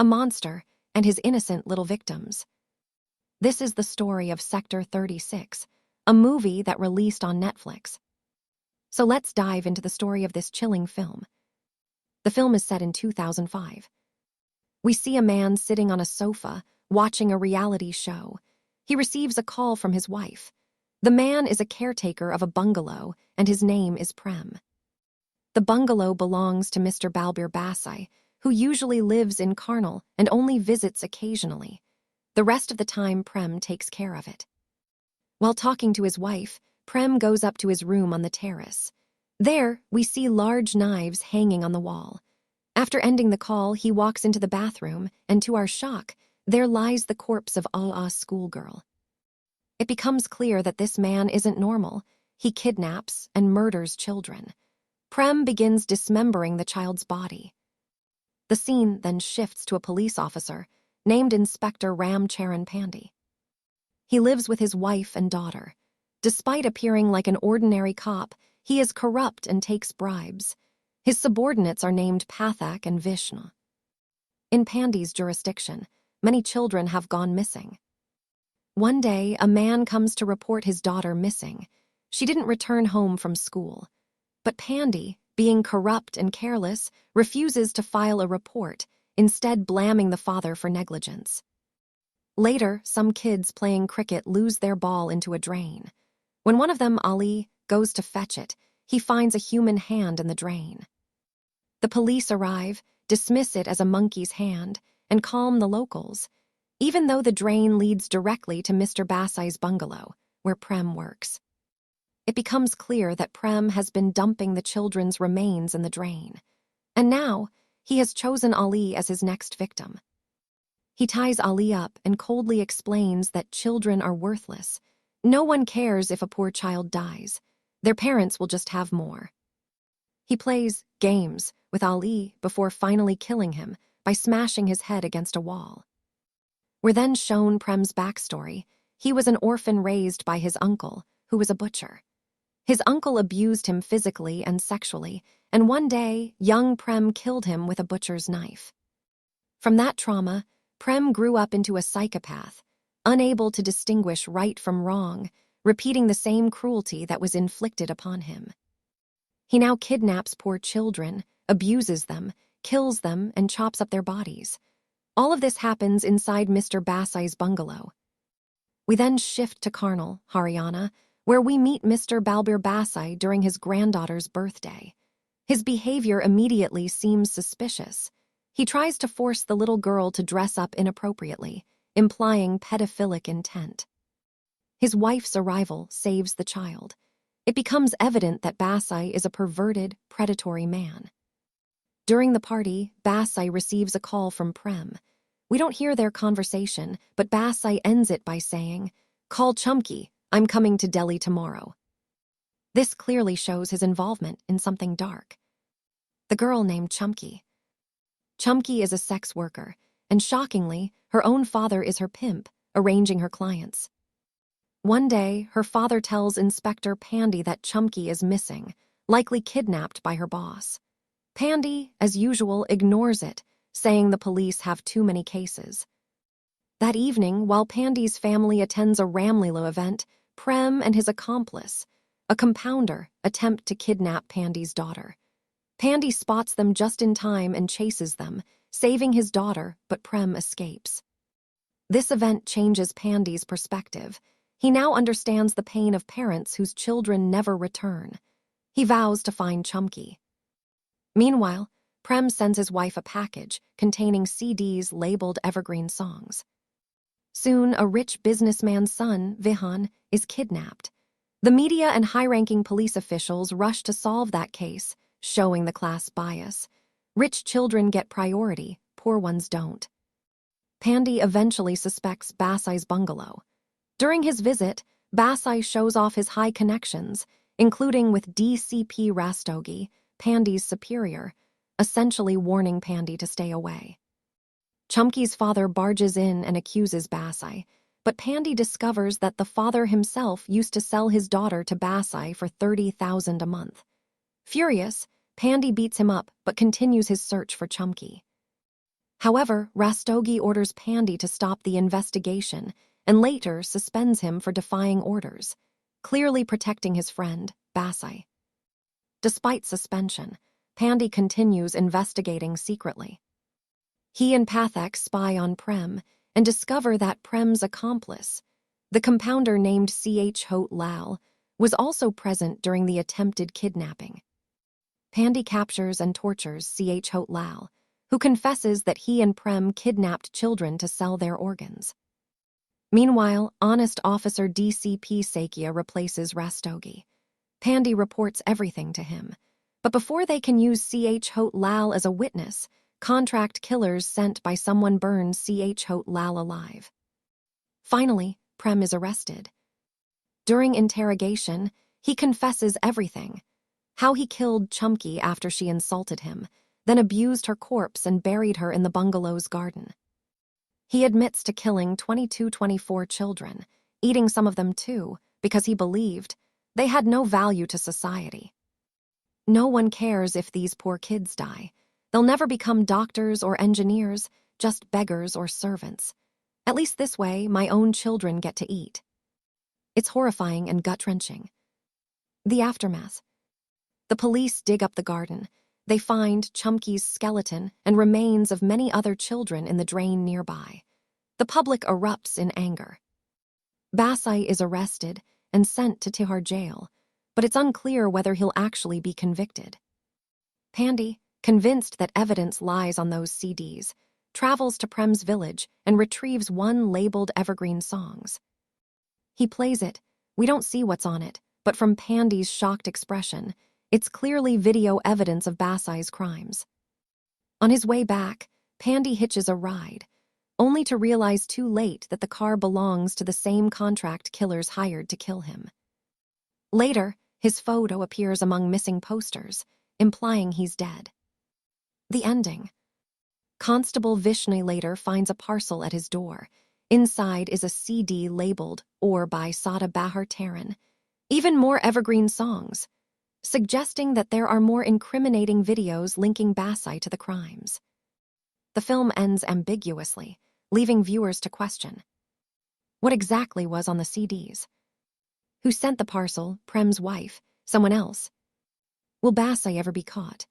a monster, and his innocent little victims. This is the story of Sector 36, a movie that released on Netflix. So let's dive into the story of this chilling film. The film is set in 2005. We see a man sitting on a sofa, watching a reality show. He receives a call from his wife. The man is a caretaker of a bungalow, and his name is Prem. The bungalow belongs to Mr. Balbir Basai, who usually lives in Karnal and only visits occasionally. The rest of the time, Prem takes care of it. While talking to his wife, Prem goes up to his room on the terrace. There, we see large knives hanging on the wall. After ending the call, he walks into the bathroom, and to our shock, there lies the corpse of Aa's schoolgirl. It becomes clear that this man isn't normal. He kidnaps and murders children. Prem begins dismembering the child's body. The scene then shifts to a police officer named Inspector Ram Charan Pandey. He lives with his wife and daughter. Despite appearing like an ordinary cop, he is corrupt and takes bribes. His subordinates are named Pathak and Vishnu. In Pandey's jurisdiction, many children have gone missing. One day, a man comes to report his daughter missing. She didn't return home from school. But Pandey, being corrupt and careless, refuses to file a report, instead blaming the father for negligence. Later, some kids playing cricket lose their ball into a drain. When one of them, Ali, goes to fetch it, he finds a human hand in the drain. The police arrive, dismiss it as a monkey's hand, and calm the locals, even though the drain leads directly to Mr. Basai's bungalow, where Prem works. It becomes clear that Prem has been dumping the children's remains in the drain, and now he has chosen Ali as his next victim. He ties Ali up and coldly explains that children are worthless. No one cares if a poor child dies. Their parents will just have more. He plays games with Ali before finally killing him by smashing his head against a wall. We're then shown Prem's backstory. He was an orphan raised by his uncle, who was a butcher. His uncle abused him physically and sexually, and one day, young Prem killed him with a butcher's knife. From that trauma, Prem grew up into a psychopath, unable to distinguish right from wrong, repeating the same cruelty that was inflicted upon him. He now kidnaps poor children, abuses them, kills them, and chops up their bodies. All of this happens inside Mr. Basai's bungalow. We then shift to Karnal, Haryana, where we meet Mr. Balbir Basai during his granddaughter's birthday. His behavior immediately seems suspicious. He tries to force the little girl to dress up inappropriately, implying pedophilic intent. His wife's arrival saves the child. It becomes evident that Basai is a perverted, predatory man. During the party, Basai receives a call from Prem. We don't hear their conversation, but Basai ends it by saying, "Call Chumki, I'm coming to Delhi tomorrow." This clearly shows his involvement in something dark. The girl named Chumki. Chumki is a sex worker, and shockingly, her own father is her pimp, arranging her clients. One day, her father tells Inspector Pandey that Chumki is missing, likely kidnapped by her boss. Pandey, as usual, ignores it, saying the police have too many cases. That evening, while Pandey's family attends a Ramlila event, Prem and his accomplice, a compounder, attempt to kidnap Pandey's daughter. Pandey spots them just in time and chases them, saving his daughter, but Prem escapes. This event changes Pandey's perspective. He now understands the pain of parents whose children never return. He vows to find Chumki. Meanwhile, Prem sends his wife a package containing CDs labeled evergreen songs. Soon, a rich businessman's son, Vihan, is kidnapped. The media and high-ranking police officials rush to solve that case, showing the class bias. Rich children get priority, poor ones don't. Pandey eventually suspects Basai's bungalow. During his visit, Basai shows off his high connections, including with DCP Rastogi, Pandey's superior, essentially warning Pandey to stay away. Chumki's father barges in and accuses Basai, but Pandey discovers that the father himself used to sell his daughter to Basai for 30,000 a month. Furious, Pandey beats him up but continues his search for Chumki. However, Rastogi orders Pandy to stop the investigation and later suspends him for defying orders, clearly protecting his friend, Basai. Despite suspension, Pandy continues investigating secretly. He and Pathak spy on Prem and discover that Prem's accomplice, the compounder named Ch. Hot Lal, was also present during the attempted kidnapping. Pandy captures and tortures Ch. Hot Lal, who confesses that he and Prem kidnapped children to sell their organs. Meanwhile, honest officer DCP Sakya replaces Rastogi. Pandy reports everything to him, but before they can use Ch. Hot Lal as a witness, contract killers sent by someone burn Ch. Hot Lal alive. Finally, Prem is arrested. During interrogation, he confesses everything: how he killed Chumki after she insulted him, then abused her corpse and buried her in the bungalow's garden. He admits to killing 24 children, eating some of them too, because he believed they had no value to society. No one cares if these poor kids die. They'll never become doctors or engineers, just beggars or servants. At least this way, my own children get to eat. It's horrifying and gut-wrenching. The aftermath. The police dig up the garden. They find Chumki's skeleton and remains of many other children in the drain nearby. The public erupts in anger. Basai is arrested and sent to Tihar jail, but it's unclear whether he'll actually be convicted. Pandy, convinced that evidence lies on those CDs, travels to Prem's village and retrieves one labeled Evergreen Songs. He plays it. We don't see what's on it, but from Pandy's shocked expression, it's clearly video evidence of Basai's crimes. On his way back, Pandy hitches a ride, only to realize too late that the car belongs to the same contract killers hired to kill him. Later, his photo appears among missing posters, implying he's dead. The ending. Constable Vishnu later finds a parcel at his door. Inside is a CD labeled Or by Sada Bahar Taran. Even more Evergreen Songs, suggesting that there are more incriminating videos linking Basai to the crimes. The film ends ambiguously, leaving viewers to question. What exactly was on the CDs? Who sent the parcel? Prem's wife? Someone else? Will Basai ever be caught?